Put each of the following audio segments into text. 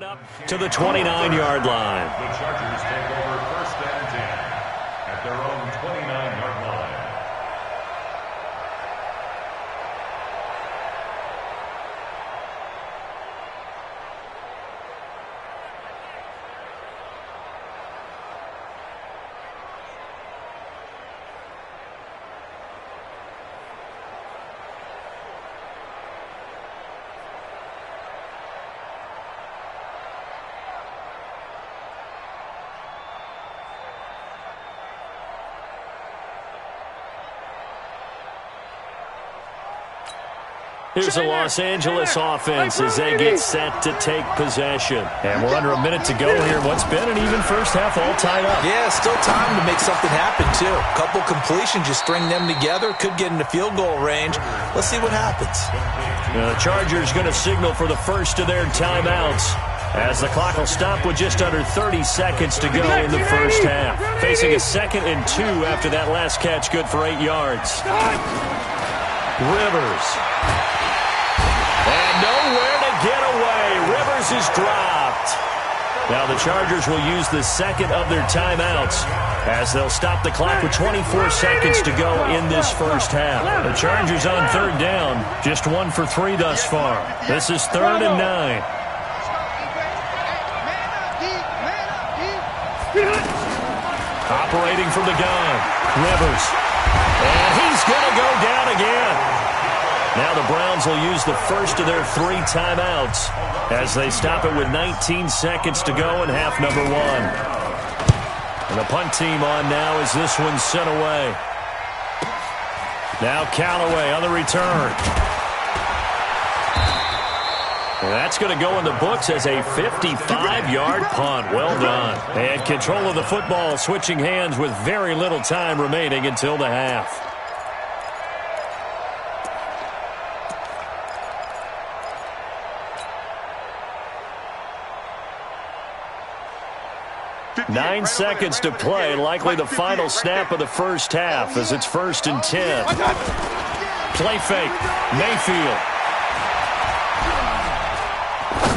it up to the 29-yard line. The Chargers take over 1st and 10 at their own 29-yard line. Here's the Los Angeles offense as they get set to take possession. And we're under a minute to go here. What's been an even first half all tied up. Yeah, still time to make something happen, too. A couple completions, you string them together, could get into field goal range. Let's see what happens. The Chargers going to signal for the first of their timeouts, as the clock will stop with just under 30 seconds to go in the first half. Facing a 2nd and 2 after that last catch, good for 8 yards. Rivers. And nowhere to get away. Rivers is dropped. Now the Chargers will use the second of their timeouts as they'll stop the clock with 24 seconds to go in this first half. The Chargers on 3rd down, just 1 for 3 thus far. This is 3rd and 9. Operating from the gun, Rivers. And he's going to go down again. Now the Browns will use the first of their 3 timeouts as they stop it with 19 seconds to go in half number 1. And the punt team on now as this one's sent away. Now Callaway on the return. And that's going to go in the books as a 55-yard punt. Well done. And control of the football switching hands with very little time remaining until the half. 9 seconds to play, likely the final snap of the first half as it's 1st and 10. Play fake, Mayfield.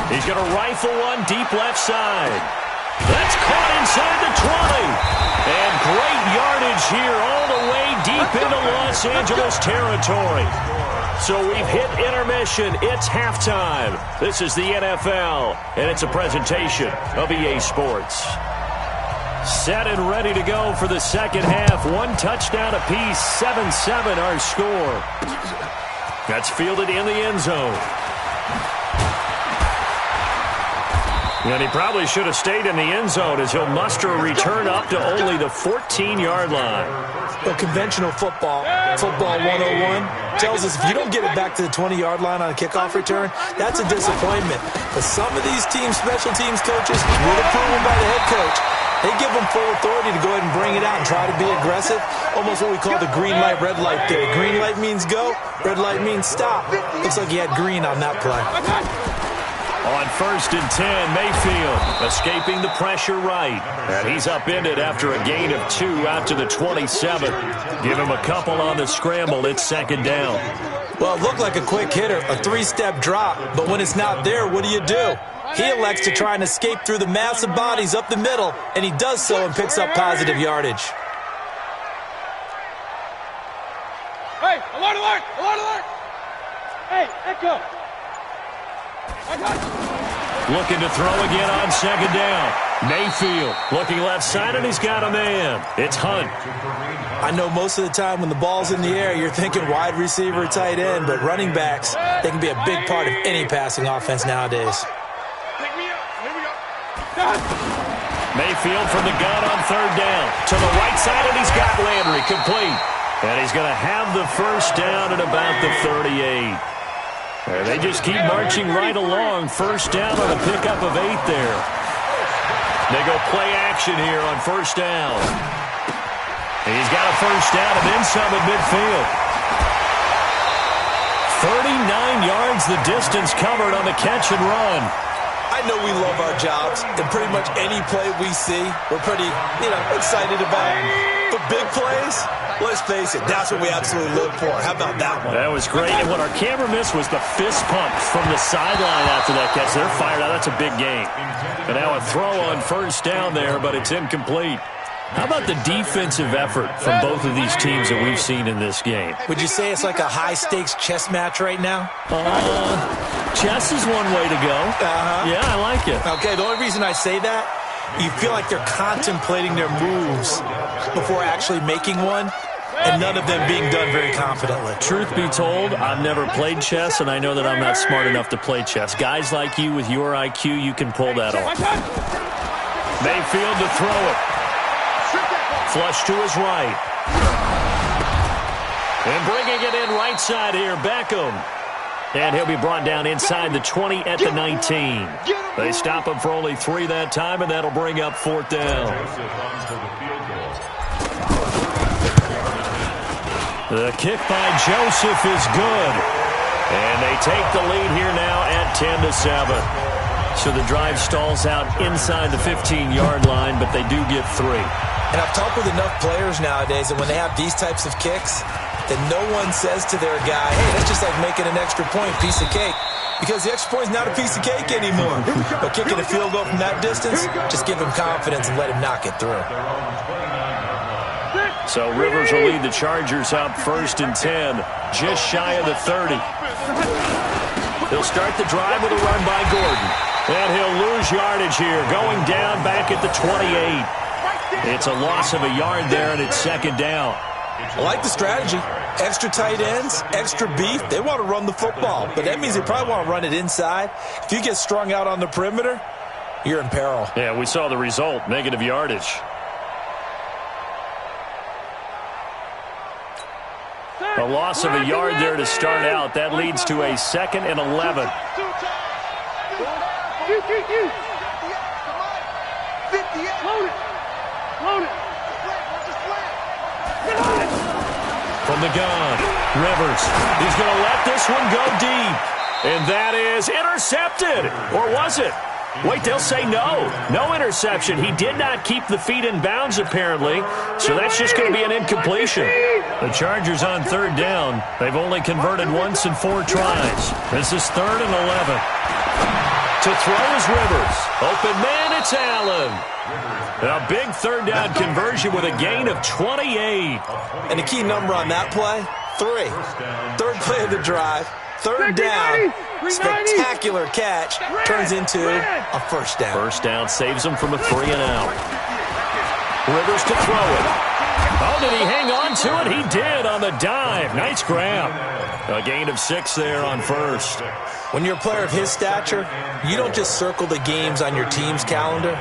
He's going to rifle one deep left side. That's caught inside the 20. And great yardage here all the way deep into Los Angeles territory. So we've hit intermission. It's halftime. This is the NFL, and it's a presentation of EA Sports. Set and ready to go for the second half. 1 touchdown apiece, 7-7 our score. That's fielded in the end zone. And he probably should have stayed in the end zone as he'll muster a return up to only the 14-yard line. Well, conventional football 101, tells us if you don't get it back to the 20-yard line on a kickoff return, that's a disappointment. But some of these special teams coaches, with approval by the head coach, they give them full authority to go ahead and bring it out and try to be aggressive. Almost what we call the green light, red light theory. Green light means go, red light means stop. Looks like he had green on that play. On 1st and 10, Mayfield escaping the pressure right. And he's upended after a gain of 2 out to the 27. Give him a couple on the scramble. It's 2nd down. Well, it looked like a quick hitter, a 3-step drop. But when it's not there, what do? He elects to try and escape through the massive bodies up the middle, and he does so and picks up positive yardage. Hey, alert, alert, alert, alert! Hey, echo! Looking to throw again on 2nd down. Mayfield looking left side, and he's got a man. It's Hunt. I know most of the time when the ball's in the air, you're thinking wide receiver, tight end, but running backs, they can be a big part of any passing offense nowadays. Mayfield from the gun on 3rd down. To the right side, and he's got Landry complete. And he's going to have the first down at about the 38. They just keep marching right along. First down on a pickup of 8 there. They go play action here on 1st down. He's got a first down and then some at midfield. 39 yards the distance covered on the catch and run. I know we love our jobs, and pretty much any play we see, we're pretty, excited about. But big plays, Let's face it, that's what we absolutely live for. How about that one? That was great. And what our camera missed was the fist pump from the sideline after that catch. They're fired out. That's a big game. And now a throw on first down there, but it's incomplete. How about the defensive effort from both of these teams that we've seen in this game? Would you say it's like a high-stakes chess match right now? Chess is one way to go. Yeah, I like it. Okay, the only reason I say that, you feel like they're contemplating their moves before actually making one, and none of them being done very confidently. Truth be told, I've never played chess, and I know that I'm not smart enough to play chess. Guys like you with your IQ, you can pull that off. Mayfield to throw it. Flush to his right. And bringing it in right side here, Beckham. And he'll be brought down inside the 20 at the 19. They stop him for only 3 that time, and that'll bring up 4th down. The kick by Joseph is good. And they take the lead here now at 10-7. So the drive stalls out inside the 15-yard line, but they do get 3. And I've talked with enough players nowadays that when they have these types of kicks, that no one says to their guy, hey, that's just like making an extra point, piece of cake. Because the extra point is not a piece of cake anymore. But kicking a field goal from that distance, just give him confidence and let him knock it through. So Rivers will lead the Chargers up 1st and 10, just shy of the 30. He'll start the drive with a run by Gordon. And he'll lose yardage here, going down back at the 28. It's a loss of a yard there, and it's 2nd down. I like the strategy. Extra tight ends, extra beef. They want to run the football, but that means they probably want to run it inside. If you get strung out on the perimeter, you're in peril. Yeah, we saw the result, negative yardage. A loss of a yard there to start out. That leads to a 2nd and 11. From the gun, Rivers. He's going to let this one go deep. And that is intercepted. Or was it? Wait, they'll say no. No interception. He did not keep the feet in bounds, apparently. So that's just going to be an incompletion. The Chargers on 3rd down. They've only converted once in 4 tries. This is 3rd and 11. To throw is Rivers. Open man, it's Allen. A big 3rd down conversion with a gain of 28. And the key number on that play, 3. 3rd play of the drive, 3rd down, spectacular catch, turns into a 1st down. 1st down saves him from a 3 and out. Rivers to throw it. Oh, did he hang on to it? He did on the dive. Nice grab. A gain of 6 there on 1st. When you're a player of his stature, you don't just circle the games on your team's calendar.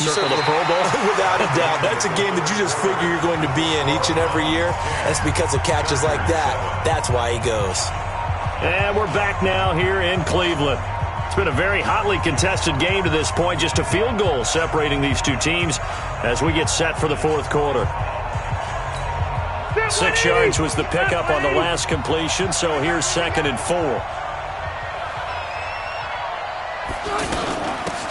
You circle the Pro Bowl? Without a doubt. That's a game that you just figure you're going to be in each and every year. That's because of catches like that. That's why he goes. And we're back now here in Cleveland. It's been a very hotly contested game to this point. Just a field goal separating these two teams as we get set for the 4th quarter. 6 yards was the pickup on the last completion, so here's 2nd and 4.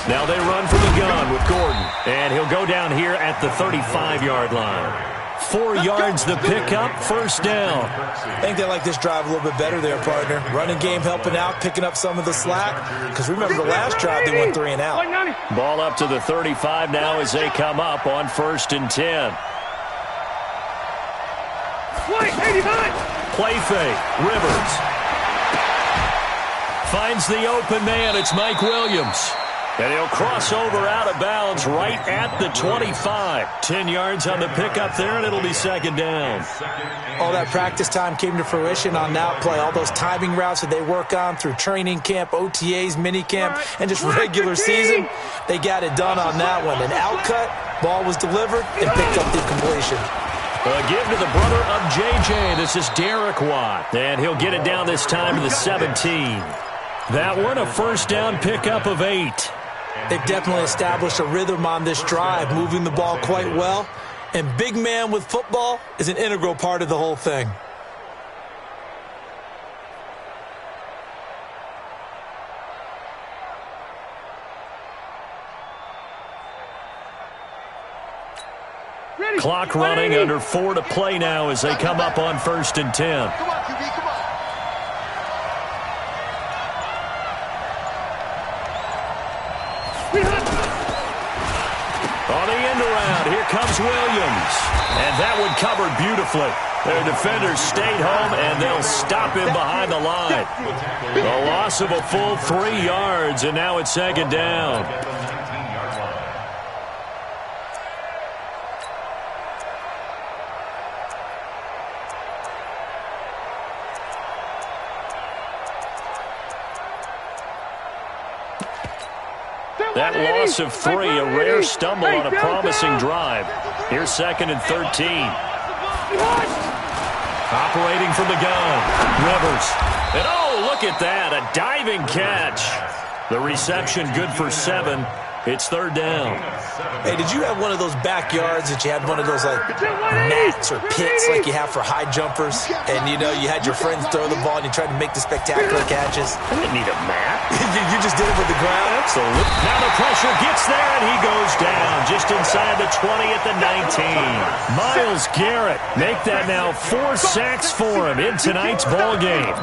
Now they run from the gun with Gordon, and he'll go down here at the 35-yard line. 4 yards the pickup, 1st down. I think they like this drive a little bit better there, partner. Running game helping out, picking up some of the slack. Because remember the last drive, they went 3 and out. Ball up to the 35 now as they come up on 1st and 10. Play fake, Rivers. Finds the open man, it's Mike Williams. And he'll cross over out of bounds right at the 25. 10 yards on the pickup there, and it'll be 2nd down. All that practice time came to fruition on that play. All those timing routes that they work on through training camp, OTAs, minicamp, and just regular season, they got it done on that one. An outcut, ball was delivered, and picked up the completion. A give to the brother of J.J. This is Derek Watt. And he'll get it down this time to the 17. That one, a 1st down pickup of 8. They've definitely established a rhythm on this drive, moving the ball quite well. And big man with football is an integral part of the whole thing. Clock running, under 4 to play now as they come up on 1st and 10. Come on, QB, come on. On the end around, here comes Williams. And that one covered beautifully. Their defenders stayed home, and they'll stop him behind the line. The loss of a full 3 yards, and now it's 2nd down. That loss of 3, a rare stumble on a promising drive. Here's 2nd and 13. Operating from the gun, Rivers. And oh, look at that, a diving catch. The reception good for 7. It's 3rd down. Hey, did you have one of those backyards that you had one of those like mats or pits like you have for high jumpers? And, you know, you had your friends throw the ball and you tried to make the spectacular catches? I didn't need a mat. you just did it with the ground? Absolutely. Now the pressure gets there, and he goes down just inside the 20 at the 19. Myles Garrett make that now 4 sacks for him in tonight's ball game.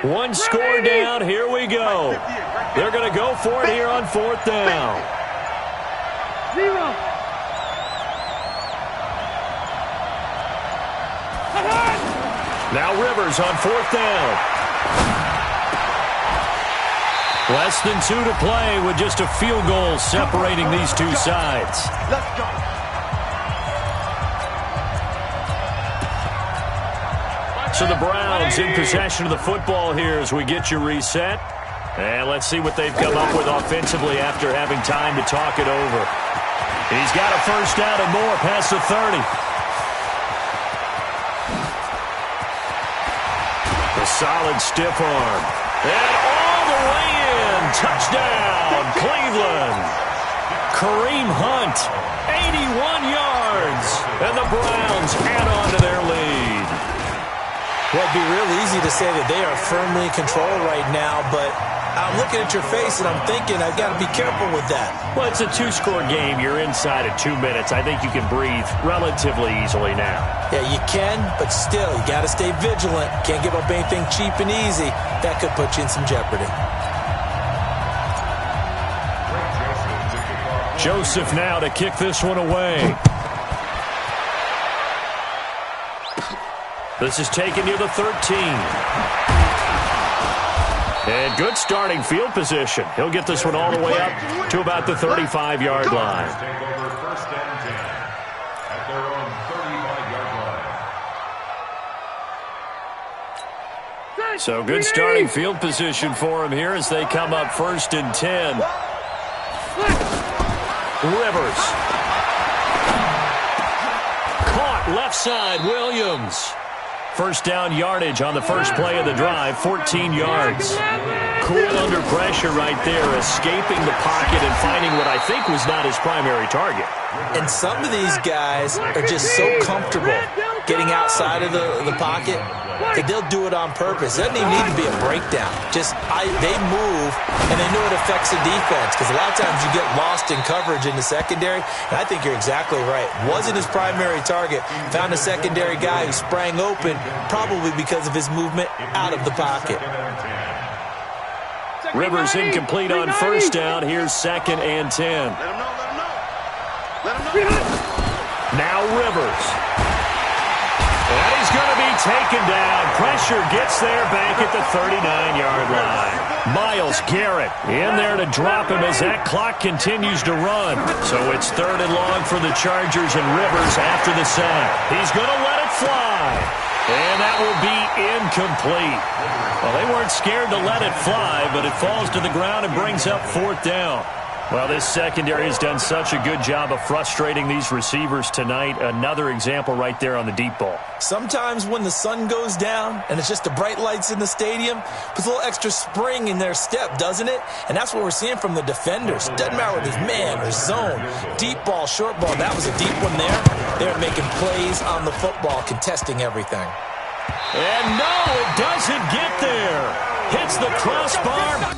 One score down, here we go. They're going to go for it here on 4th down. 0. Now Rivers on 4th down. Less than 2 to play with just a field goal separating these two sides. Let's go. So the Browns in possession of the football here as we get you reset. And let's see what they've come up with offensively after having time to talk it over. He's got a 1st down and more past the 30. A solid stiff arm. And all the way in. Touchdown, Cleveland. Kareem Hunt, 81 yards. And the Browns add on to their lead. Well, it'd be real easy to say that they are firmly in control right now, but I'm looking at your face and I'm thinking I've got to be careful with that. Well, it's a 2-score game. You're inside at 2 minutes. I think you can breathe relatively easily now. Yeah, you can, but still, you got to stay vigilant. Can't give up anything cheap and easy. That could put you in some jeopardy. Joseph now to kick this one away. This is taken near the 13. And good starting field position. He'll get this one all the way up to about the 35-yard line. Take over 1st and 10 at their own 35-yard line. So good starting field position for him here as they come up 1st and 10. Rivers. Caught left side, Williams. 1st down yardage on the first play of the drive, 14 yards. Cool under pressure right there, escaping the pocket and finding what I think was not his primary target. And some of these guys are just so comfortable getting outside of the pocket that they'll do it on purpose. It doesn't even need to be a breakdown. They move, and they know it affects the defense because a lot of times you get lost in coverage in the secondary, and I think you're exactly right. Wasn't his primary target. Found a secondary guy who sprang open, probably because of his movement out of the pocket. Rivers incomplete on 1st down. Here's 2nd and 10. Let him know, let him know. Let him know. Now Rivers. And he's going to be taken down. Pressure gets there back at the 39-yard line. Myles Garrett in there to drop him as that clock continues to run. So it's 3rd and long for the Chargers, and Rivers after the sack. He's going to let it fly. And that will be incomplete. Well, they weren't scared to let it fly, but it falls to the ground and brings up 4th down. Well, this secondary has done such a good job of frustrating these receivers tonight. Another example right there on the deep ball. Sometimes when the sun goes down and it's just the bright lights in the stadium, puts a little extra spring in their step, doesn't it? And that's what we're seeing from the defenders. Doesn't matter whether it's man or zone, deep ball, short ball. That was a deep one there. They're making plays on the football, contesting everything. And no, it doesn't get there. Hits the crossbar.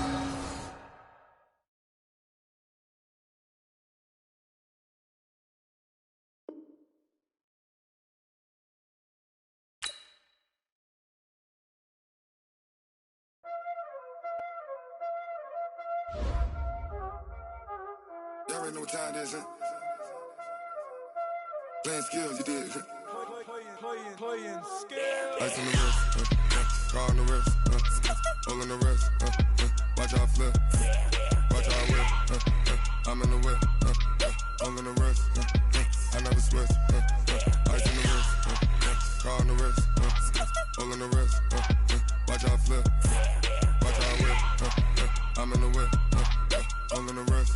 Y'all already know what time it is, huh? Playing skills, you did. Playing skills. Ice on the wrist, car on the wrist, hole on the wrist, watch out flip, watch out whip, I'm in the whip, hole on the wrist, I never switch, ice on the wrist, car on the wrist, hole on the wrist, watch out flip, watch out whip, I'm in the whip, hole on the wrist,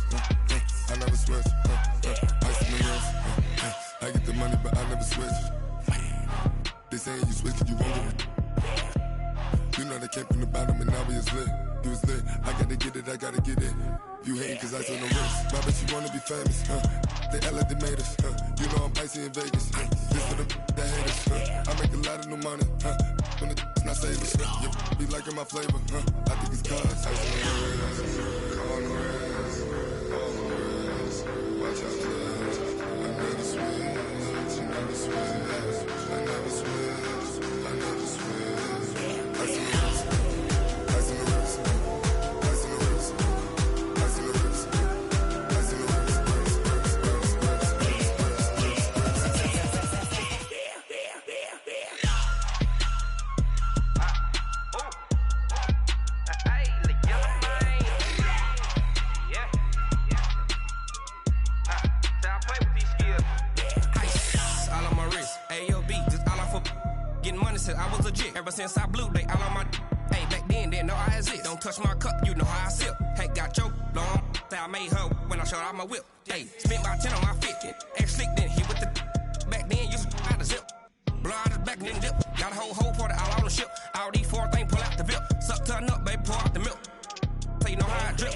I never switch, ice on the wrist, I get the money but I never switch. They saying you switch and you won't get it. You know they came from the bottom and now we is lit. You was lit, I gotta get it, I gotta get it. You hating cause ice on the wrist. I bet you wanna be famous, They act like they made us, You know I'm icy in Vegas, This for the that hate us, I make a lot of new money, When it's not savers, You be liking my flavor, I think it's cause ice on the wrist, on the wrist, on the wrist. Watch out, cuz I never switch, you never switch. I never switch, I never switch. Ice on the wrist, ice on the wrist, ice on the wrist, ice on the wrist, ice on the wrist, I was legit. Ever since I blew, they all on my. Hey, back then, didn't know I exist. Don't touch my cup, you know how I sip. Hey, got your long. Say I made her when I showed out my whip. Hey, spent my 10 on my fit. Ex slick, then hit with the. Back then, used to out the zip. Blow out his back and then dip. Got a whole party all on the ship. All these four things pull out the VIP. Suck turn up, baby, pour out the milk. So you know how I drip.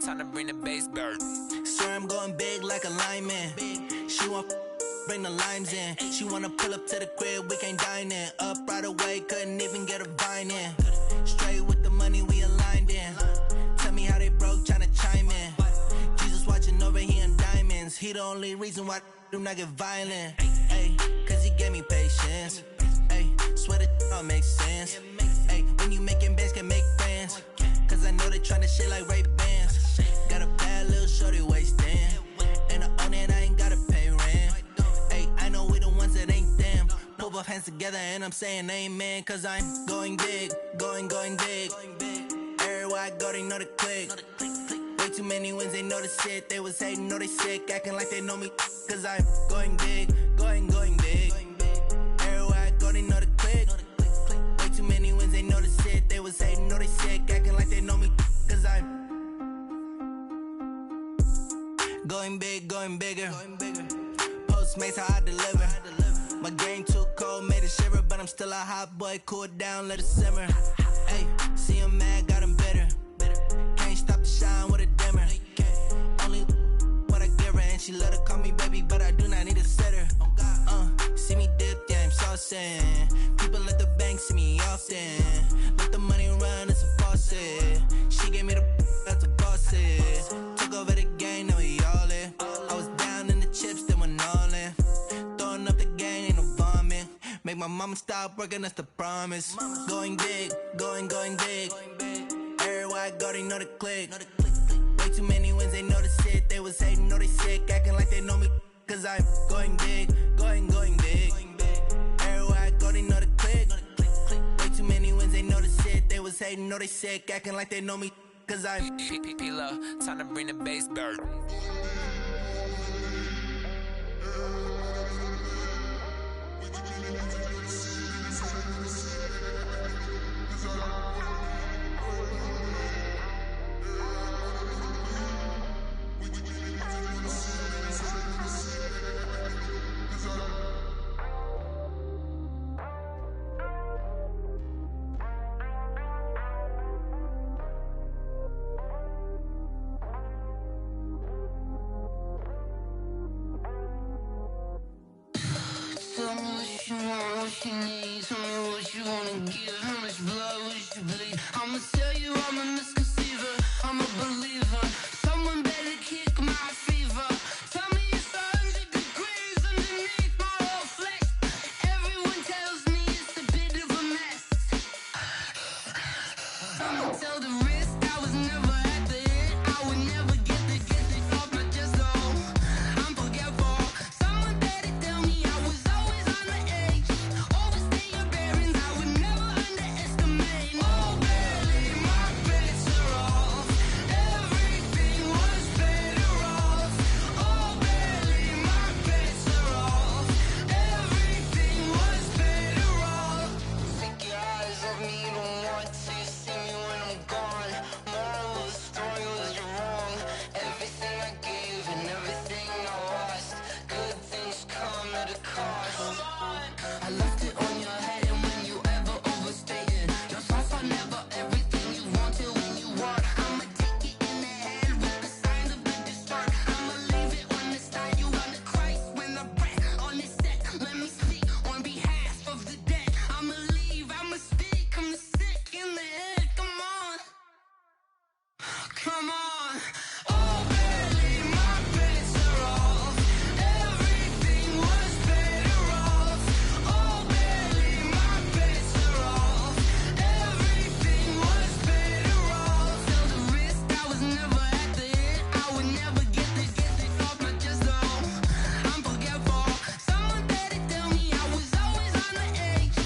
Time to bring the bass bird. Swear I'm going big like a lineman. She want bring the limes in. She wanna pull up to the crib, we can't dine in. Up right away, couldn't even get a vine in. Straight with the money we aligned in. Tell me how they broke, tryna chime in. Jesus watching over here in diamonds. He the only reason why I do not get violent. Ay, cause he gave me patience. Ay, swear that all makes sense. Ay, when you making bands can make friends. Cause I know they tryna shit like Ray Bans. Got a bad little shorty wasting. And I own it, I ain't gotta pay rent. Ay, I know we the ones that ain't them. Pull both hands together and I'm saying amen. Cause I'm going big, going big. Everywhere I go, they know the click. Way too many wins, they know the shit. They was hating, know they sick, acting like they know me. Cause I'm going big, going big. Going big, going bigger. Postmates, how I deliver. My game too cold, made it shiver, but I'm still a hot boy. Cool it down, let it simmer. Hey, see him mad, got him bitter. Can't stop the shine with a dimmer. Only what I give her, and she let her call me baby, but I do not need a sitter. See me dip, yeah, I'm saucing. People at the bank see me often. Let the money run, it's a faucet. She gave me the that's a boss is. Took over the game, now we all in. I was down in the chips, then went all in. Throwing up the gang, ain't no vomit. Make my mama stop working, that's the promise. Going big, going big. Everywhere I go, they know the click. Way too many wins, they know the shit. They was hating, know they sick, acting like they know me. Cause I'm going big, going big. Everywhere I go, they know the click. Way too many wins, they know the shit. They was hating, know they sick, acting like they know me. Cause I'm P-P-P-P-Lo, time to bring the bass back. Tell me what you want, what you need. Tell me what you wanna give. How much blood would you bleed? I'ma tell you I'm a misconceiver. I'm a believer. Someone better kick my fever. Tell me it's 100 degrees underneath my whole flesh. Everyone tells me it's a bit of a mess. I'ma tell the risk I was never at the hit. I would never get it off my chest though. I'm forgetful. Someone better tell me I was always on the edge. Overstay your bearings, I would never underestimate. Oh, barely, my bets are off. Everything was better off. Oh, barely, my bets are off. Everything was better off. Take your eyes off me, you don't want to see me when I'm gone. Moral of the story was you're wrong. Everything I gave and everything I lost. Good things come at a cost. I left it on your head, and when you ever overstay it, your thoughts are never everything you wanted when you want. I'ma take it in the head with the signs of the distort. I'ma leave it on the side. You on the Christ when I breath on this set. Let me speak on behalf of the dead. I'ma leave, I'ma speak. I'm the sick in the head. Come on, come on. Oh, barely, my bets are off. Everything was better off. Oh, barely, my bets are off. Everything was better off. Tell the risk I was never at the hit. I would never get it off my chest though. I'm forgetful. Someone better tell me I was always on the edge.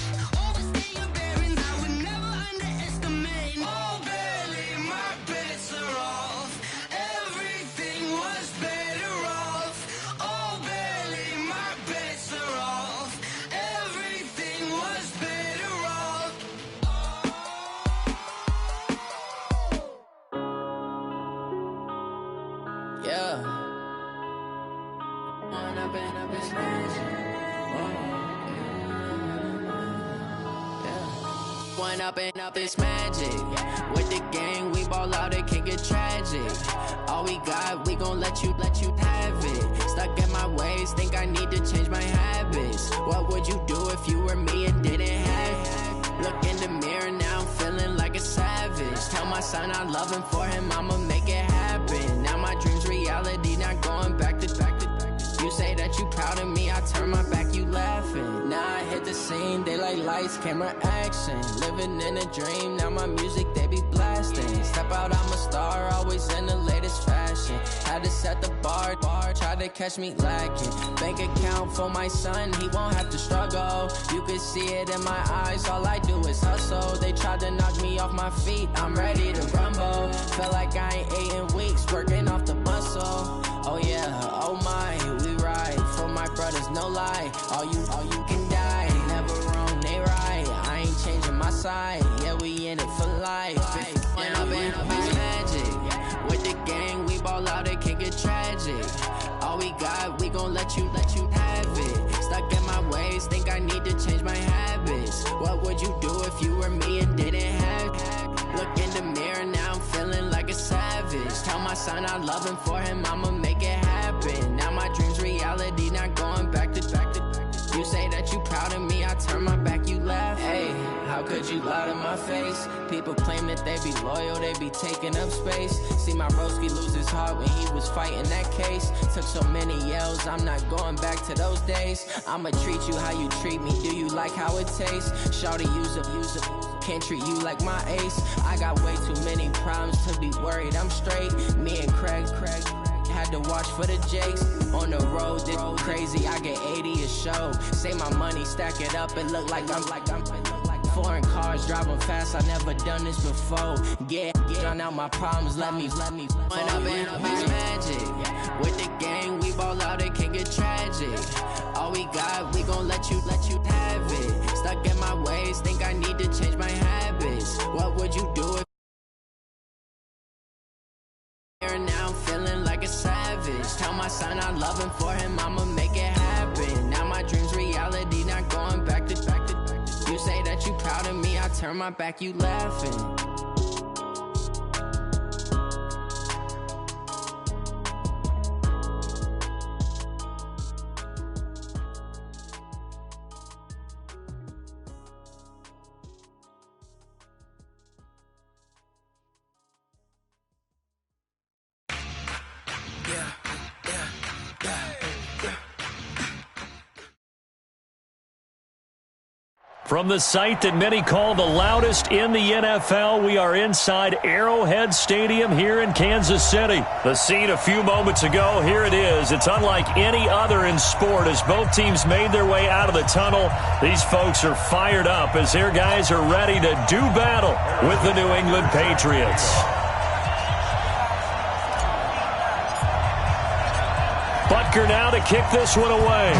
Overstay your bearings, I would never underestimate. Oh, barely, my bets are off. Everything was better off. Oh, barely, my bets are off. Everything was better off. Yeah. When I've been smashed. When up, it's magic. With the gang, we ball out, it can get tragic. All we got, we gon' let you have it. Stuck in my ways, think I need to change my habits. What would you do if you were me and didn't have it? Look in the mirror, now I'm feeling like a savage. Tell my son I love him, for him I'ma make it happen. Now my dream's reality, not going back to. You say that you proud of me, I turn my back, you laughing. Now I hit the scene, daylight lights, camera action. Living in a dream, now my music, they be blasting. Step out, I'm a star, always in the latest fashion. Had to set the bar, try to catch me lacking. Bank account for my son, he won't have to struggle. You can see it in my eyes, all I do is hustle. They tried to knock me off my feet, I'm ready to rumble. Feel like I ain't ate in weeks, working off the muscle. Oh yeah, oh my, we ride for my brothers, no lie. All you can die, never wrong, they right. I ain't changing my side, yeah, we in it for life. When I've been magic, with the gang, we ball out, it can get tragic. All we got, we gon' let you have it. Stuck in my ways, think I need to change my habits. What would you do if you were me and didn't have it? Look in the mirror, now I'm feeling like a savage. Tell my son I love him, for him I'ma make it happen. Now my dream's reality, not going back to. You say that you proud of me, I turn my back, you laugh. Hey, how could you lie to my face? People claim that they be loyal, they be taking up space. See my broski lose his heart when he was fighting that case. Took so many yells, I'm not going back to those days. I'ma treat you how you treat me, do you like how it tastes? Shawty, use up, can't treat you like my ace. I got way too many problems to be worried, I'm straight. Me and Craig had to watch for the Jakes. On the road, this crazy, I get 80 a show. Say my money, stack it up, it look like I'm foreign cars, driving fast, I never done this before. Get drown out my problems, let me Went up in a bitch magic. With the gang, we ball out, it can get tragic. All we got, we gon' let you have it. Stuck in my ways, think I need to change my habits. What would you do if now I'm feeling like a savage? Tell my son I love him, for him I'ma make it happen. Now my dream's reality, not going back to. You say that you proud of me, I turn my back, you laughing. From the site that many call the loudest in the NFL, we are inside Arrowhead Stadium here in Kansas City. The scene a few moments ago, here it is. It's unlike any other in sport as both teams made their way out of the tunnel. These folks are fired up as their guys are ready to do battle with the New England Patriots. Butker now to kick this one away.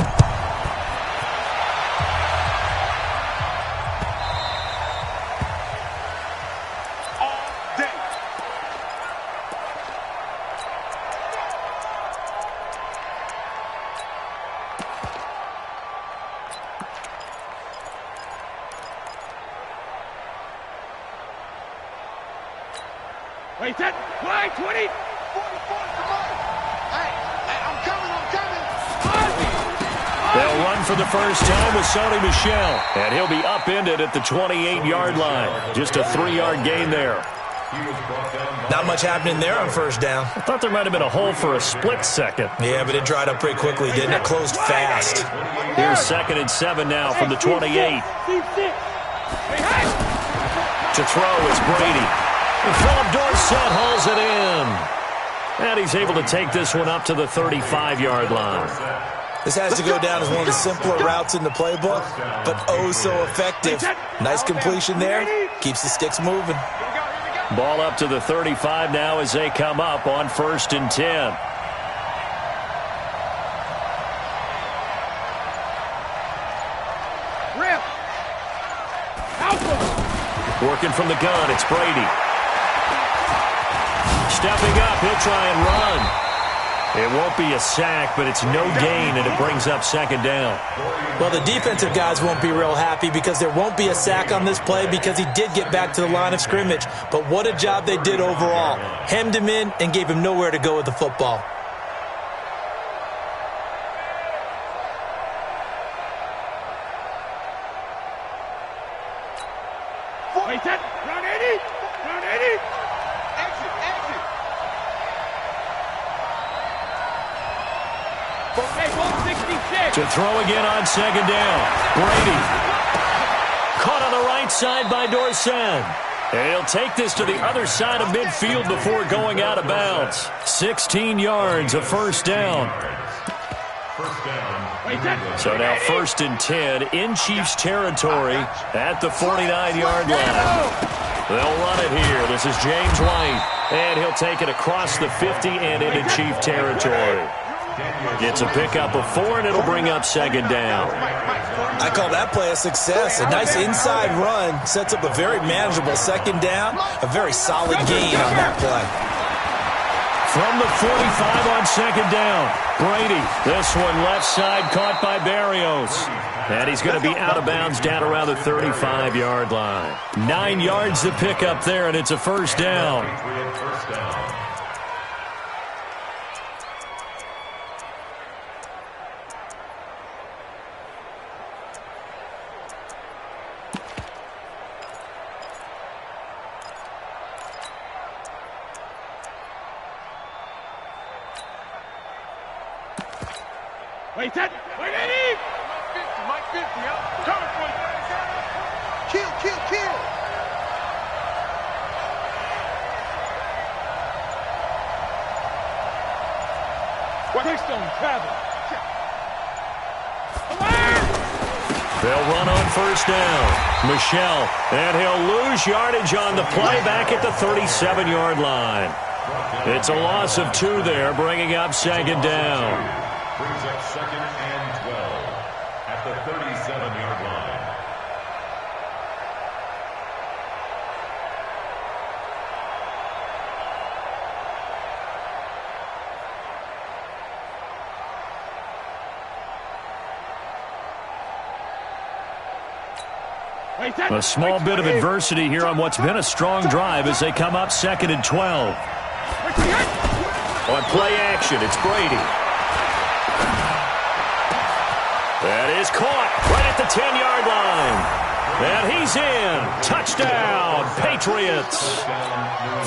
Wait, that wide 20. 44, come on. Hey, I'm coming. They'll run for the first time with Sony Michel, and he'll be upended at the 28-yard line. Just a 3-yard gain there. Not much happening there on first down. I thought there might have been a hole for a split second. Yeah, but it dried up pretty quickly, didn't it? Closed fast. Here's 2nd and 7 now from the 28. To throw is Brady. And Philip Dorsett hauls it in. And he's able to take this one up to the 35-yard line. This has to go down as one of the simpler routes in the playbook, but oh so effective. Nice completion there. Keeps the sticks moving. Ball up to the 35 now as they come up on 1st and 10. Working from the gun, it's Brady. Stepping up, he'll try and run. It won't be a sack, but it's no gain, and it brings up 2nd down. Well, the defensive guys won't be real happy because there won't be a sack on this play because he did get back to the line of scrimmage. But what a job they did overall. Hemmed him in and gave him nowhere to go with the football. Wait, that round 80. Exit. Okay, 166. To throw again on 2nd down. Brady. Caught on the right side by Dorsett. And he'll take this to the other side of midfield before going out of bounds. 16 yards, a 1st down. So now 1st and 10 in Chiefs territory at the 49-yard line. They'll run it here. This is James White. And he'll take it across the 50 and into Chief territory. It's a pickup of 4, and it'll bring up 2nd down. I call that play a success. A nice inside run sets up a very manageable 2nd down. A very solid gain on that play. From the 45 on second down. Brady, this one left side caught by Barrios. And he's going to be out of bounds down around the 35-yard line. 9 yards to pick up there, and it's a first down. Wait, set. Wait, Eddie. Mike 50, yeah. Coming for you. Kill, kill, kill. Quickstone, travel. They'll run on first down. Michelle, and he'll lose yardage on the play back at the 37-yard line. It's a loss of 2 there, bringing up second down. Brings up second and 12 at the 37-yard line. A small bit of adversity here on what's been a strong drive as they come up second and 12. On play action, it's Brady. That is caught right at the 10-yard line. And he's in. Touchdown, Patriots.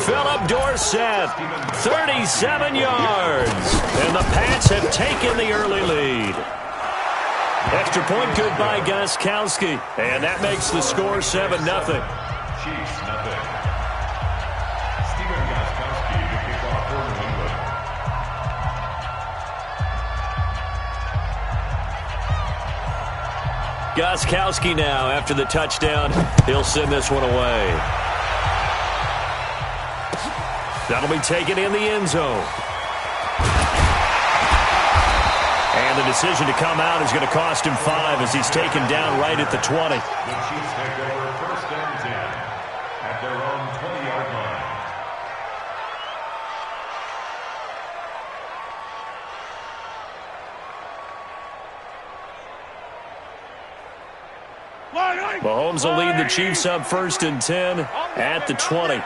Philip Dorsett, 37 yards. And the Pats have taken the early lead. Extra point good by Gostkowski. And that makes the score 7-0. Chiefs, nothing. Stephen Gostkowski to kick off for New England. Gostkowski now, after the touchdown, he'll send this one away. That'll be taken in the end zone. And the decision to come out is going to cost him 5 as he's taken down right at the 20. The Chiefs take over first and 10 at their own 20-yard line. Mahomes will lead the Chiefs up first and 10 at the 20.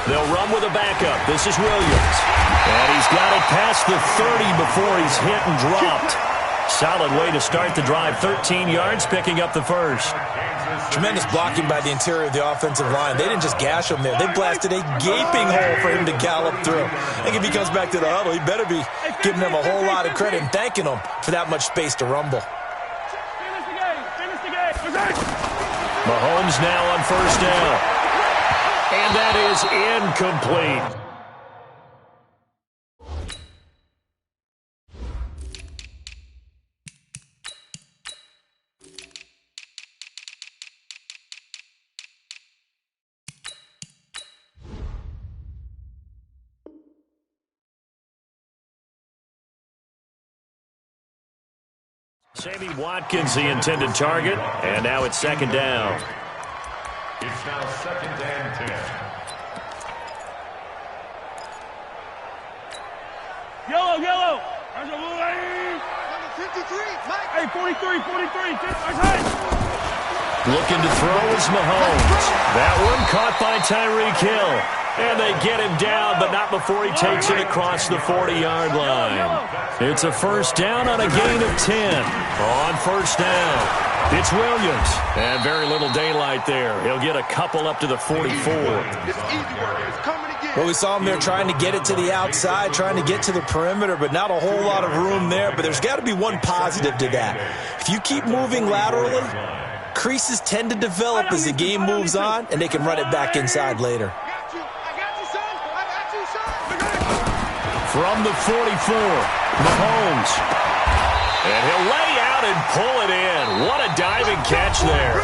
They'll run with a backup. This is Williams. And he's got it past the 30 before he's hit and dropped. Solid way to start the drive. 13 yards, picking up the first. Tremendous blocking by the interior of the offensive line. They didn't just gash him there. They blasted a gaping hole for him to gallop through. I think if he comes back to the huddle, he better be giving them a whole lot of credit and thanking them for that much space to rumble. Mahomes now on first down. And that is incomplete. Sammy Watkins, the intended target, and now it's second down. It's now second and 10. Yellow. Number 53, Mike. Hey, 43. Looking to throw is Mahomes. That one caught by Tyreek Hill. And they get him down, but not before he takes it across the 40-yard line. It's a first down on a gain of 10. On first down, it's Williams. And very little daylight there. He'll get a couple up to the 44. It's easy work. It's coming again. Well, we saw him there trying to get it to the outside, trying to get to the perimeter, but not a whole lot of room there. But there's got to be one positive to that. If you keep moving laterally, creases tend to develop as the game moves on, and they can run it back inside later. From the 44, Mahomes. And he'll lay out and pull it in. What a diving catch there.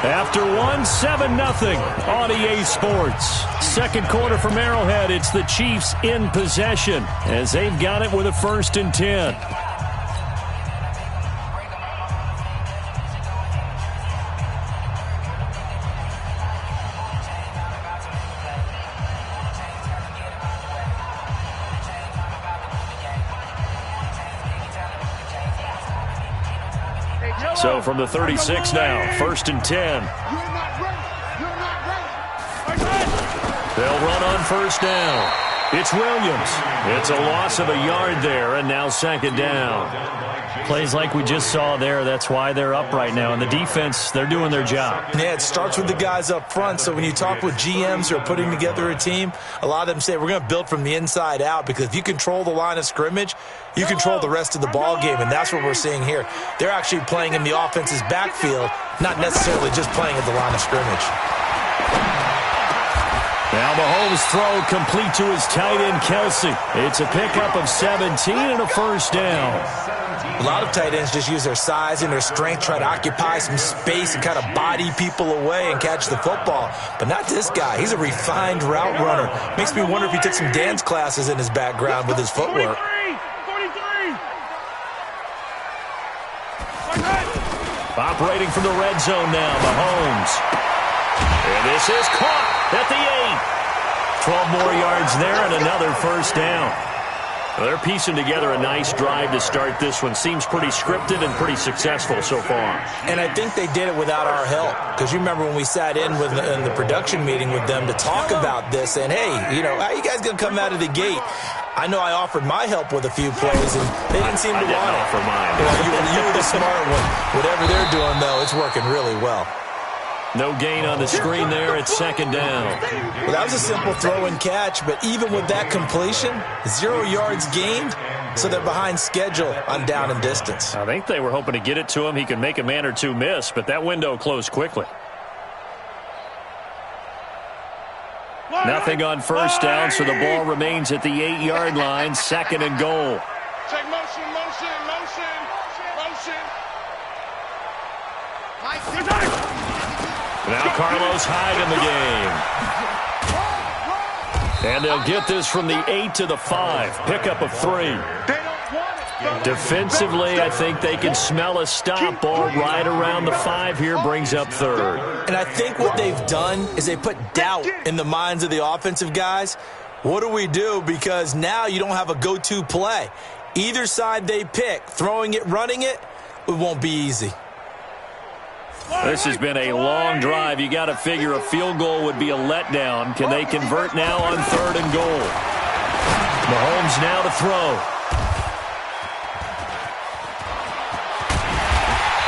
After one, 7-0 on EA Sports. Second quarter from Arrowhead, it's the Chiefs in possession as they've got it with a first and 10. So from the 36 now, 1st and 10. You're not ready. You're not ready. They'll run on 1st down. It's Williams. It's a loss of a yard there, and now 2nd down. Plays like we just saw there. That's why they're up right now. And the defense, they're doing their job. Yeah, it starts with the guys up front. So when you talk with GMs who are putting together a team, a lot of them say we're going to build from the inside out, because if you control the line of scrimmage, you control the rest of the ball game, and that's what we're seeing here. They're actually playing in the offense's backfield, not necessarily just playing at the line of scrimmage. Now Mahomes' throw complete to his tight end, Kelsey. It's a pickup of 17 and a 1st down. A lot of tight ends just use their size and their strength, try to occupy some space and kind of body people away and catch the football. But not this guy. He's a refined route runner. Makes me wonder if he took some dance classes in his background with his footwork. 43. Operating from the red zone now, Mahomes. And this is caught at the 8. 12 more yards there and another 1st down. Well, they're piecing together a nice drive to start this one. Seems pretty scripted and pretty successful so far. And I think they did it without our help. Because you remember when we sat in the production meeting with them to talk about this, and hey, you know, how are you guys going to come out of the gate? I know I offered my help with a few plays, and they didn't seem to want it. Offer mine. You were the smart one. Whatever they're doing, though, it's working really well. No gain on the screen there. It's 2nd down. Well, that was a simple throw and catch, but even with that completion, 0 yards gained, so they're behind schedule on down and distance. I think they were hoping to get it to him. He could make a man or two miss, but that window closed quickly. Nothing on 1st down, so the ball remains at the 8-yard line. 2nd and goal. Check motion. Now Carlos Hyde in the game. And they'll get this from the 8 to the 5. Pickup of 3. Defensively, I think they can smell a stop. Ball right around the 5 here, brings up 3rd. And I think what they've done is they put doubt in the minds of the offensive guys. What do we do? Because now you don't have a go-to play. Either side they pick, throwing it, running it, it won't be easy. This has been a long drive. You got to figure a field goal would be a letdown. Can they convert now on 3rd and goal? Mahomes now to throw.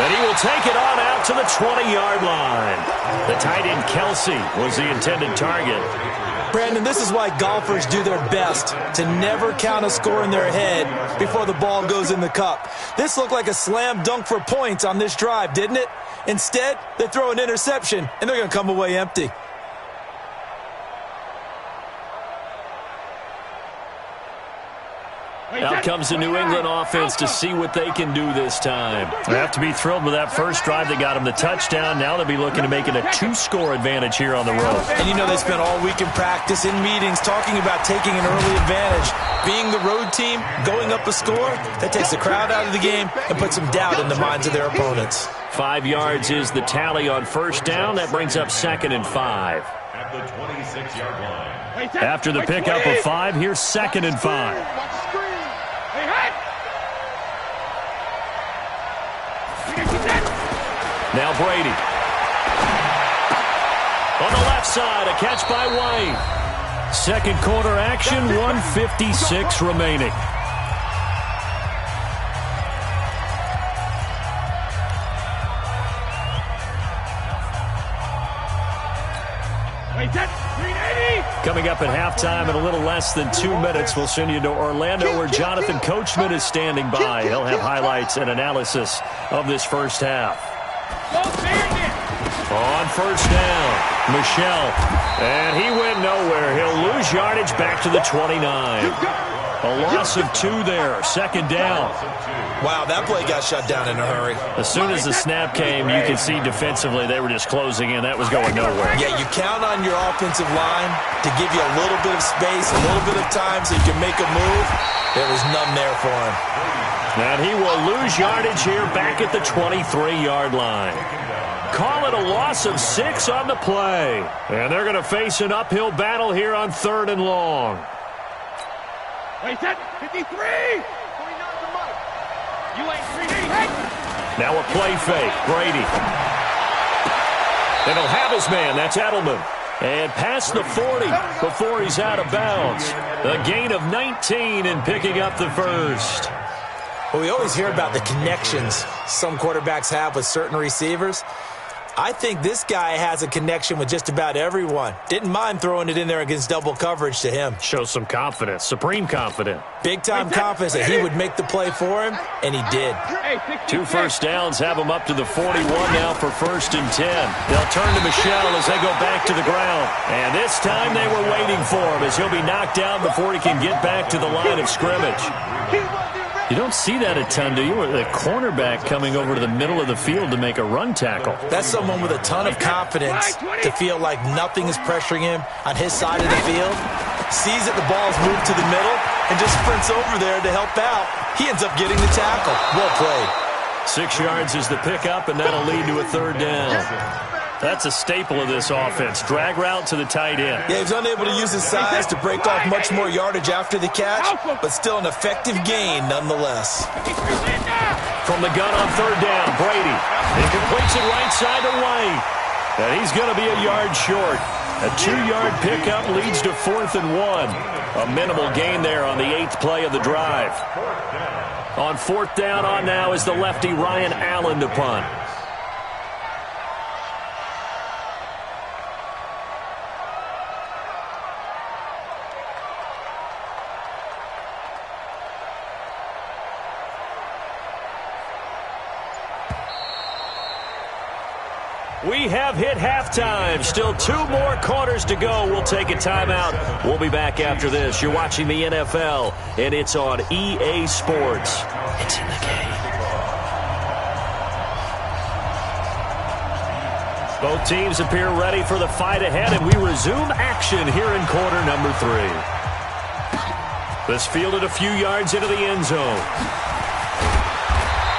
And he will take it on out to the 20-yard line. The tight end Kelsey was the intended target. Brandon, this is why golfers do their best to never count a score in their head before the ball goes in the cup. This looked like a slam dunk for points on this drive, didn't it? Instead, they throw an interception, and they're going to come away empty. Out comes the New England offense to see what they can do this time. They have to be thrilled with that first drive that got them the touchdown. Now they'll be looking to make it a 2-score advantage here on the road. And you know they spent all week in practice, in meetings, talking about taking an early advantage. Being the road team, going up a score, that takes the crowd out of the game and puts some doubt in the minds of their opponents. 5 yards is the tally on 1st down. That brings up 2nd and 5. At the 26-yard line. After the pickup of 5, here's 2nd and 5. Now Brady. On the left side, a catch by White. Second quarter action, 1:56 remaining. Coming up at halftime in a little less than 2 minutes, we'll send you to Orlando where Jonathan Coachman is standing by. He'll have highlights and analysis of this first half. On 1st down, Michelle. And he went nowhere. He'll lose yardage back to the 29. A loss of 2 there. 2nd down. Wow, that play got shut down in a hurry. As soon as the snap came, you could see defensively they were just closing in. That was going nowhere. Yeah, you count on your offensive line to give you a little bit of space, a little bit of time so you can make a move. There was none there for him. And he will lose yardage here back at the 23-yard line. Call it a loss of 6 on the play. And they're going to face an uphill battle here on 3rd and long. Wait, 53! You ain't 3D. Now a play fake. Brady. And he'll have his man. That's Edelman. And past the 40 before he's out of bounds. A gain of 19 and picking up the first. Well, we always hear about the connections some quarterbacks have with certain receivers. I think this guy has a connection with just about everyone. Didn't mind throwing it in there against double coverage to him. Shows some confidence, supreme confidence. Big-time confidence that he would make the play for him, and he did. 2 first downs have him up to the 41 now for 1st and 10. They'll turn to Michel as they go back to the ground. And this time they were waiting for him as he'll be knocked down before he can get back to the line of scrimmage. You don't see that a ton, do you? The cornerback coming over to the middle of the field to make a run tackle. That's someone with a ton of confidence to feel like nothing is pressuring him on his side of the field. Sees that the ball's moved to the middle and just sprints over there to help out. He ends up getting the tackle. Well played. 6 yards is the pickup, and that'll lead to a 3rd down. That's a staple of this offense. Drag route to the tight end. Yeah, he's unable to use his size to break off much more yardage after the catch, but still an effective gain nonetheless. From the gun on 3rd down, Brady. He completes it right side to White. And he's going to be a yard short. A 2-yard pickup leads to 4th and 1. A minimal gain there on the 8th play of the drive. On 4th down on now is the lefty Ryan Allen to punt. We have hit halftime. Still 2 more quarters to go. We'll take a timeout. We'll be back after this. You're watching the NFL, and it's on EA Sports. It's in the game. Both teams appear ready for the fight ahead, and we resume action here in quarter number 3. This fielded a few yards into the end zone.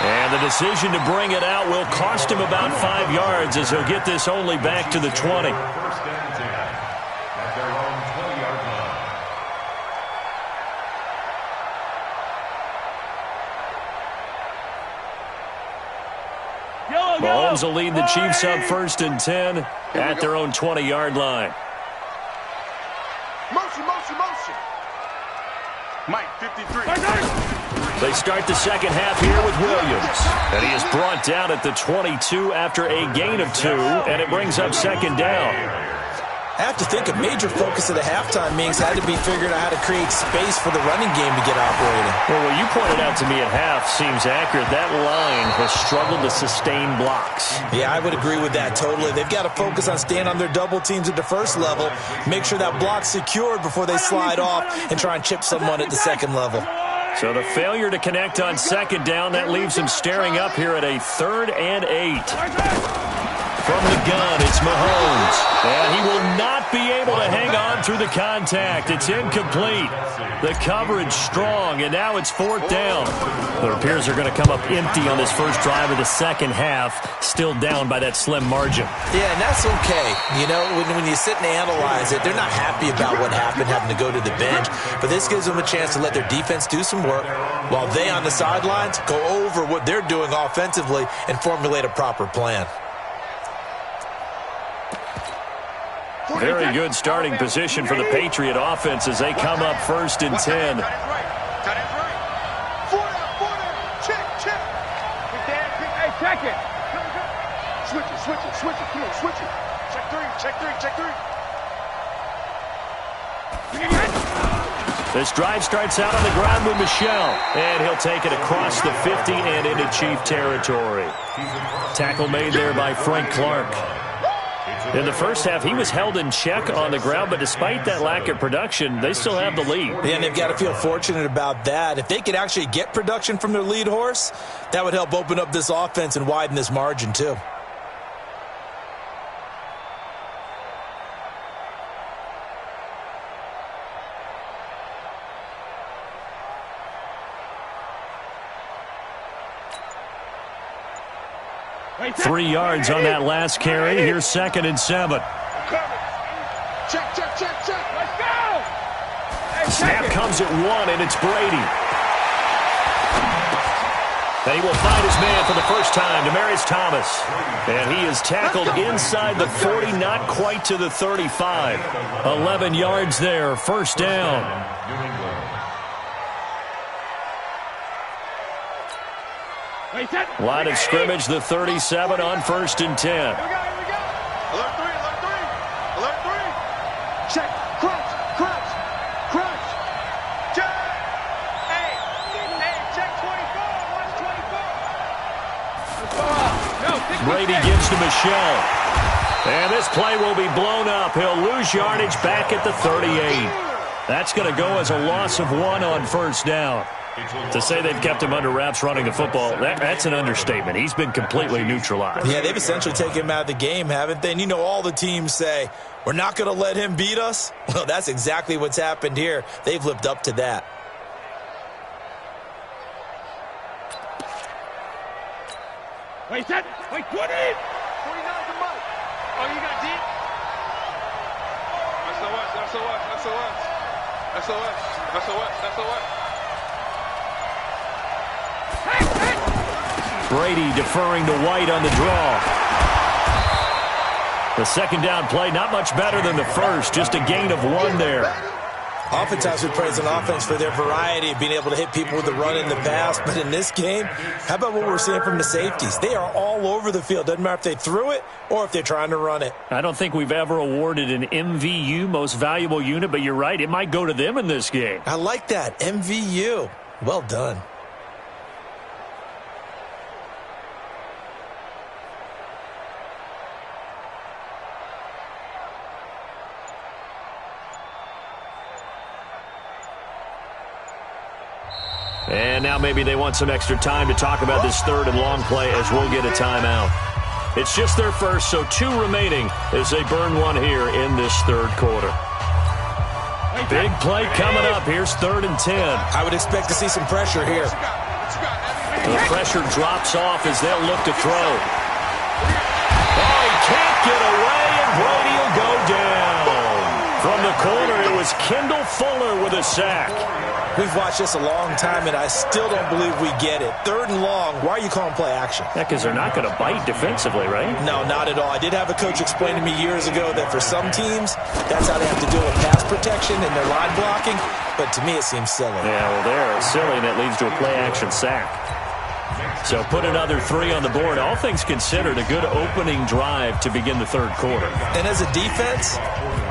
And the decision to bring it out will cost him about 5 yards as he'll get this only back to the 20. Mahomes will lead the Chiefs up 1st and 10 at their own 20-yard line. Motion, motion, motion. Mike, 53. They start the second half here with Williams. And he is brought down at the 22 after a gain of 2, and it brings up 2nd down. I have to think a major focus of the halftime meetings had to be figuring out how to create space for the running game to get operating. Well, what you pointed out to me at half seems accurate. That line has struggled to sustain blocks. Yeah, I would agree with that totally. They've got to focus on staying on their double teams at the first level, make sure that block's secured before they slide off and try and chip someone at the second level. So the failure to connect on 2nd down, that leaves him staring up here at a 3rd and 8. From the gun, it's Mahomes. And he will not be able to hang on through the contact. It's incomplete. The coverage strong, and now it's 4th down. It appears they're going to come up empty on this first drive of the second half, still down by that slim margin. Yeah, and that's okay. You know, when you sit and analyze it, they're not happy about what happened, having to go to the bench. But this gives them a chance to let their defense do some work while they on the sidelines go over what they're doing offensively and formulate a proper plan. Very good starting position for the Patriot offense as they come up 1st and 10. Hey, check it. Switch it, switch it, switch it. Come on, switch it. Check 3, check 3, check 3. This drive starts out on the ground with Michel, and he'll take it across the 50 and into Chief territory. Tackle made there by Frank Clark. In the first half, he was held in check on the ground, but despite that lack of production, they still have the lead. Yeah, and they've got to feel fortunate about that. If they could actually get production from their lead horse, that would help open up this offense and widen this margin too. Wait, 3 yards on that last carry. Here's 2nd and 7. Check, check, check, check. Let's go. Hey, Snap comes at 1, and it's Brady. And he will find his man for the first time, Demaryius Thomas. And he is tackled inside the 40, not quite to the 35. 11 yards there, first down. Line of scrimmage, the 37 on 1st and 10. Alert 3, alert 3. Alert 3. Check, crouch. Check. Hey, check 24. Watch 24. Brady gives to Michelle. And this play will be blown up. He'll lose yardage back at the 38. That's going to go as a loss of 1 on first down. To say they've kept him under wraps running the football, that's an understatement. He's been completely neutralized. Yeah, they've essentially taken him out of the game, haven't they? And you know, all the teams say, we're not going to let him beat us. Well, that's exactly what's happened here. They've lived up to that. Wait, set. Wait, 20. 49's a month. Oh, you got deep? SOS. Brady deferring to White on the draw. The second down play, not much better than the first, just a gain of 1 there. Oftentimes we praise an offense for their variety of being able to hit people with the run in the pass, but in this game, how about what we're seeing from the safeties? They are all over the field. Doesn't matter if they threw it or if they're trying to run it. I don't think we've ever awarded an MVU, most valuable unit, but you're right, it might go to them in this game. I like that, MVU. Well done. And now maybe they want some extra time to talk about this 3rd and long play as we'll get a timeout. It's just their first, so 2 remaining as they burn 1 here in this 3rd quarter. Big play coming up. Here's 3rd and 10. I would expect to see some pressure here. The pressure drops off as they'll look to throw. Oh, he can't get away, and Brady will go down. From the corner, it was Kendall Fuller with a sack. We've watched this a long time, and I still don't believe we get it. 3rd and long, why are you calling play action? Yeah, because they're not going to bite defensively, right? No, not at all. I did have a coach explain to me years ago that for some teams, that's how they have to deal with pass protection and their line blocking, but to me it seems silly. Yeah, well, they're silly, and that leads to a play action sack. So put another 3 on the board. All things considered, a good opening drive to begin the 3rd quarter. And as a defense,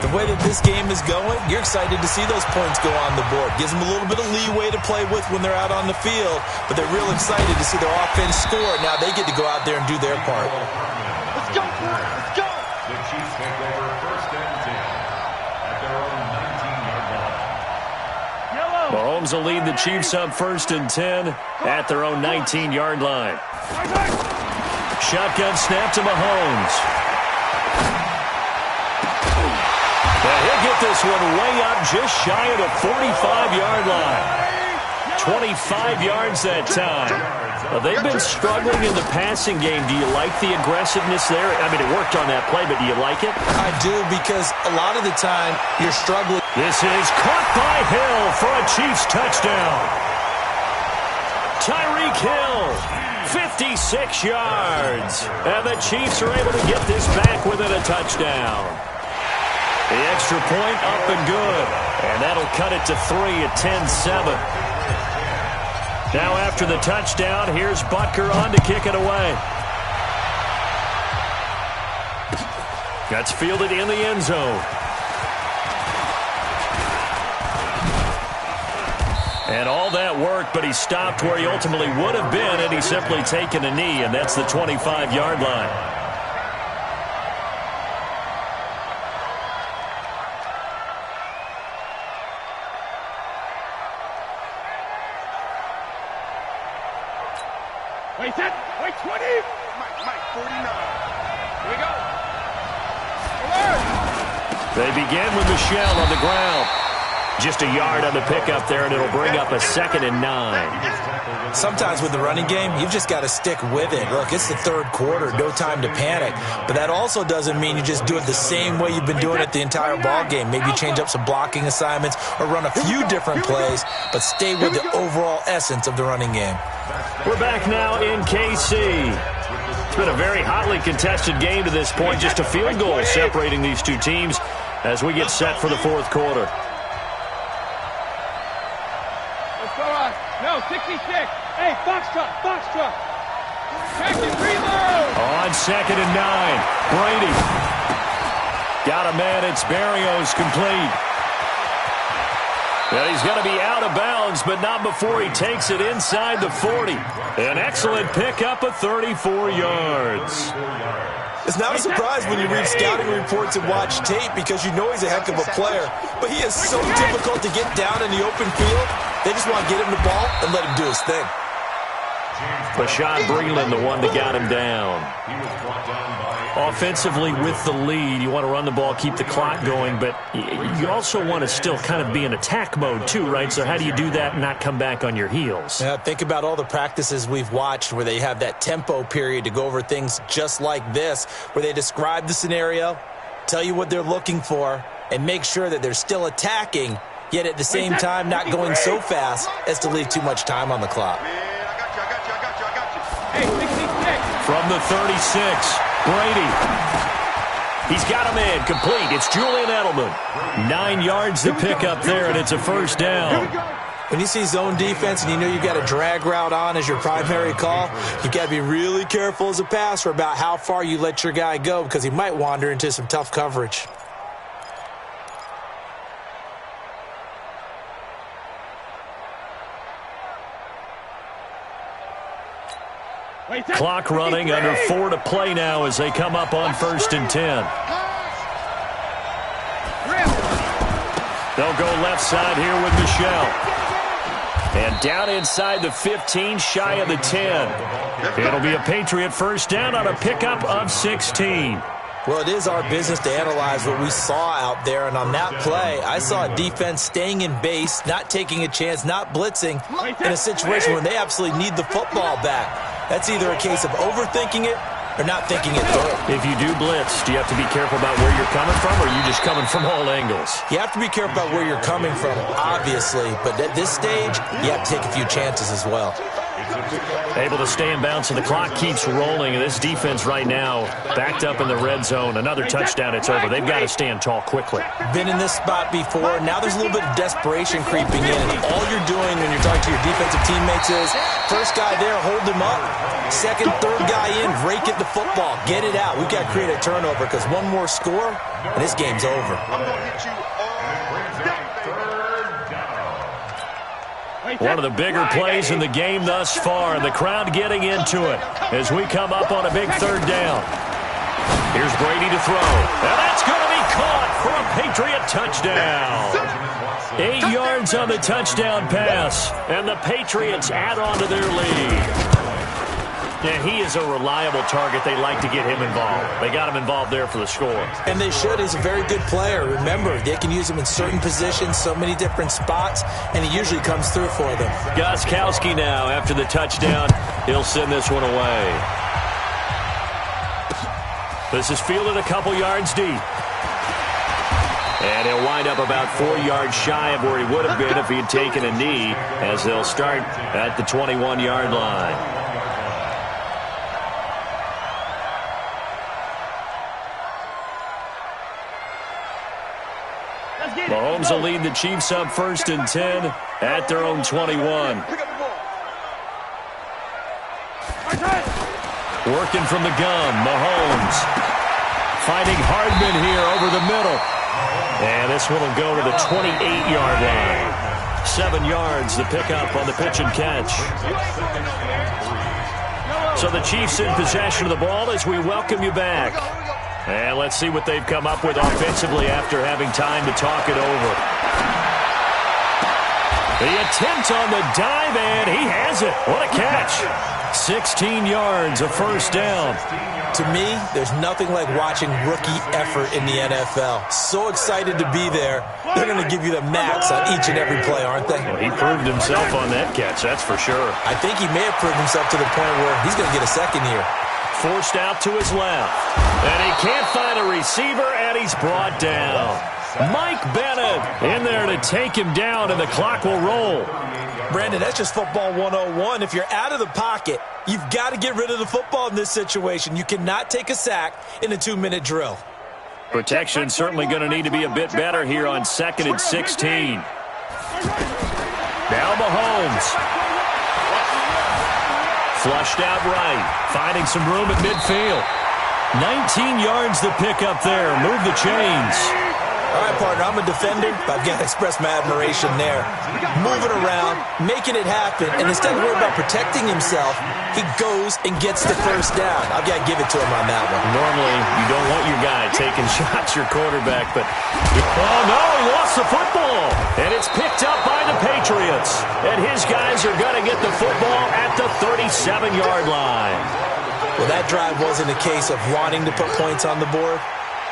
the way that this game is going, you're excited to see those points go on the board. Gives them a little bit of leeway to play with when they're out on the field, but they're real excited to see their offense score. Now they get to go out there and do their part. Let's go, let's go. The Chiefs take over 1st and 10 at their own 19-yard line. Mahomes will lead the Chiefs up 1st and 10 at their own 19-yard line. Shotgun snap to Mahomes. He'll get this one way up just shy of the 45-yard line. 25 yards that time. They've been struggling in the passing game. Do you like the aggressiveness there? I mean, it worked on that play, but do you like it? I do, because a lot of the time you're struggling. This is caught by Hill for a Chiefs touchdown. Tyreek Hill, 56 yards. And the Chiefs are able to get this back within a touchdown. The extra point up and good. And that'll cut it to 3 at 10-7. Now after the touchdown, here's Butker on to kick it away. That's fielded in the end zone. And all that work, but he stopped where he ultimately would have been, and he's simply taken a knee, and that's the 25-yard line. Wait, set. Wait, 20. Mike, 49. Here we go. They begin with Michelle on the ground. Just a yard on the pickup there, and it'll bring up a 2nd and 9. Sometimes with the running game, you've just got to stick with it. Look, it's the third quarter, no time to panic. But that also doesn't mean you just do it the same way you've been doing it the entire ball game. Maybe change up some blocking assignments or run a few different plays, but stay with the overall essence of the running game. We're back now in KC. It's been a very hotly contested game to this point. Just a field goal separating these two teams as we get set for the fourth quarter. No, 66. Hey, box truck. Check it, reload. On 2nd and 9. Brady. Got a man. It's Barrios complete. And he's going to be out of bounds, but not before he takes it inside the 40. An excellent pickup of 34 yards. It's not a surprise when you read scouting reports and watch tape because you know he's a heck of a player. But he is so difficult to get down in the open field. They just want to get him the ball and let him do his thing. Bashaud Breeland, the one that got him down. Offensively with the lead, you want to run the ball, keep the clock going, but you also want to still kind of be in attack mode too, right? So how do you do that and not come back on your heels? Yeah, think about all the practices we've watched where they have that tempo period to go over things just like this, where they describe the scenario, tell you what they're looking for, and make sure that they're still attacking, yet at the same time not going so fast as to leave too much time on the clock. Hey, 66. From the 36, Brady. He's got him in, complete. It's Julian Edelman. 9 yards to pick up there, and it's a first down. When you see zone defense and you know you've got a drag route on as your primary call, you've got to be really careful as a passer about how far you let your guy go because he might wander into some tough coverage. Clock running, under 4 to play now as they come up on 1st and 10. They'll go left side here with Michelle. And down inside the 15, shy of the 10. It'll be a Patriot first down on a pickup of 16. Well, it is our business to analyze what we saw out there, and on that play, I saw a defense staying in base, not taking a chance, not blitzing, in a situation where they absolutely need the football back. That's either a case of overthinking it or not thinking it through. If you do blitz, do you have to be careful about where you're coming from, or are you just coming from all angles? You have to be careful about where you're coming from, obviously, but at this stage, you have to take a few chances as well. Able to stay in bounds, so the clock keeps rolling, and this defense right now backed up in the red zone. Another touchdown, it's over. They've got to stand tall quickly. Been in this spot before. Now there's a little bit of desperation creeping in. And all you're doing when you're talking to your defensive teammates is, first guy there, hold him up. Second, third guy in, rake at the football. Get it out. We've got to create a turnover because one more score, and this game's over. I'm going to hit you One of the bigger plays in the game thus far, and the crowd getting into it as we come up on a big third down. Here's Brady to throw, and that's going to be caught for a Patriot touchdown. 8 yards on the touchdown pass, and the Patriots add on to their lead. Yeah, he is a reliable target. They like to get him involved. They got him involved there for the score. And they should. He's a very good player. Remember, they can use him in certain positions, so many different spots, and he usually comes through for them. Gostkowski now, after the touchdown, he'll send this one away. This is fielded a couple yards deep. And he'll wind up about 4 yards shy of where he would have been if he had taken a knee, as they'll start at the 21-yard line. Mahomes will lead the Chiefs up 1st and 10 at their own 21. Working from the gun, Mahomes finding Hardman here over the middle. And this one will go to the 28-yard line. 7 yards to pick up on the pitch and catch. So the Chiefs in possession of the ball as we welcome you back. And let's see what they've come up with offensively after having time to talk it over. The attempt on the dive, and he has it. What a catch. 16 yards, a first down. To me, there's nothing like watching rookie effort in the NFL. So excited to be there. They're going to give you the max on each and every play, aren't they? Well, he proved himself on that catch, that's for sure. I think he may have proved himself to the point where he's going to get a second here. Forced out to his left. And he can't find a receiver, and he's brought down. Mike Bennett in there to take him down, and the clock will roll. Brandon, that's just football 101. If you're out of the pocket, you've got to get rid of the football in this situation. You cannot take a sack in a 2-minute drill. Protection certainly going to need to be a bit better here on 2nd and 16. Now Mahomes. Flushed out right, finding some room at midfield. 19 yards to pick up there. Move the chains. All right, partner, I'm a defender, but I've got to express my admiration there. Moving around, making it happen, and instead of worrying about protecting himself, he goes and gets the first down. I've got to give it to him on that one. Normally, you don't want your guy taking shots, your quarterback, but oh no, he lost the football, and it's picked up by the Patriots, and his guys are going to get the football at the 37-yard line. Well, that drive wasn't a case of wanting to put points on the board.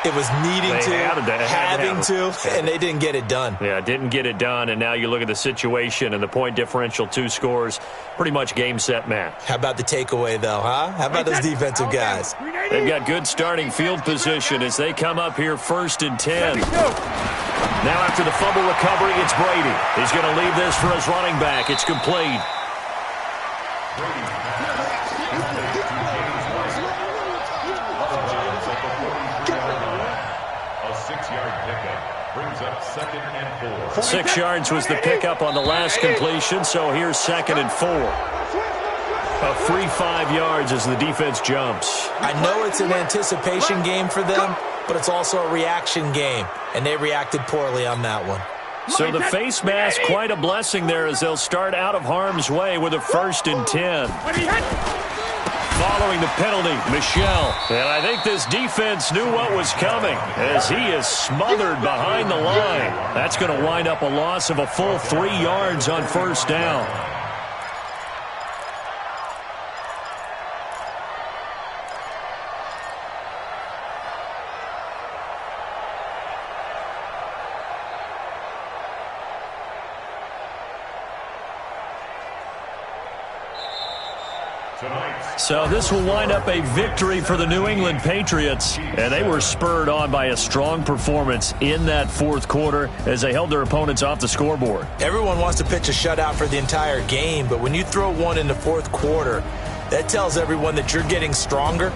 It was needing having to, and they didn't get it done. Yeah, didn't get it done, and now you look at the situation and the point differential, 2 scores, pretty much game, set, match. How about the takeaway, though, huh? How about those defensive guys? They've got good starting field position as they come up here 1st and 10. Now after the fumble recovery, it's Brady. He's going to leave this for his running back. It's complete. Brings up 2nd and 4. 6 yards was the pickup on the last completion, so here's 2nd and 4. A free 5 yards as the defense jumps. I know it's an anticipation game for them, but it's also a reaction game, and they reacted poorly on that one. So the face mask, quite a blessing there as they'll start out of harm's way with a 1st and 10. Following the penalty, Michel. And I think this defense knew what was coming as he is smothered behind the line. That's going to wind up a loss of a full 3 yards on 1st down. So this will wind up a victory for the New England Patriots, and they were spurred on by a strong performance in that 4th quarter as they held their opponents off the scoreboard. Everyone wants to pitch a shutout for the entire game, but when you throw one in the 4th quarter, that tells everyone that you're getting stronger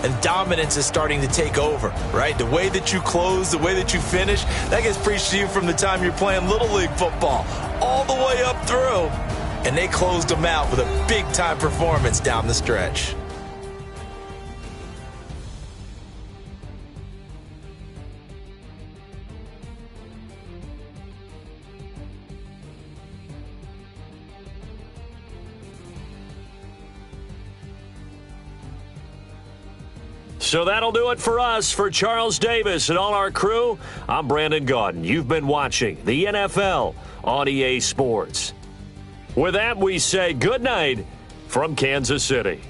and dominance is starting to take over, right? The way that you close, the way that you finish, that gets preached to you from the time you're playing Little League football all the way up through. And they closed them out with a big-time performance down the stretch. So that'll do it for us. For Charles Davis and all our crew, I'm Brandon Gaudin. You've been watching the NFL on EA Sports. With that, we say good night from Kansas City.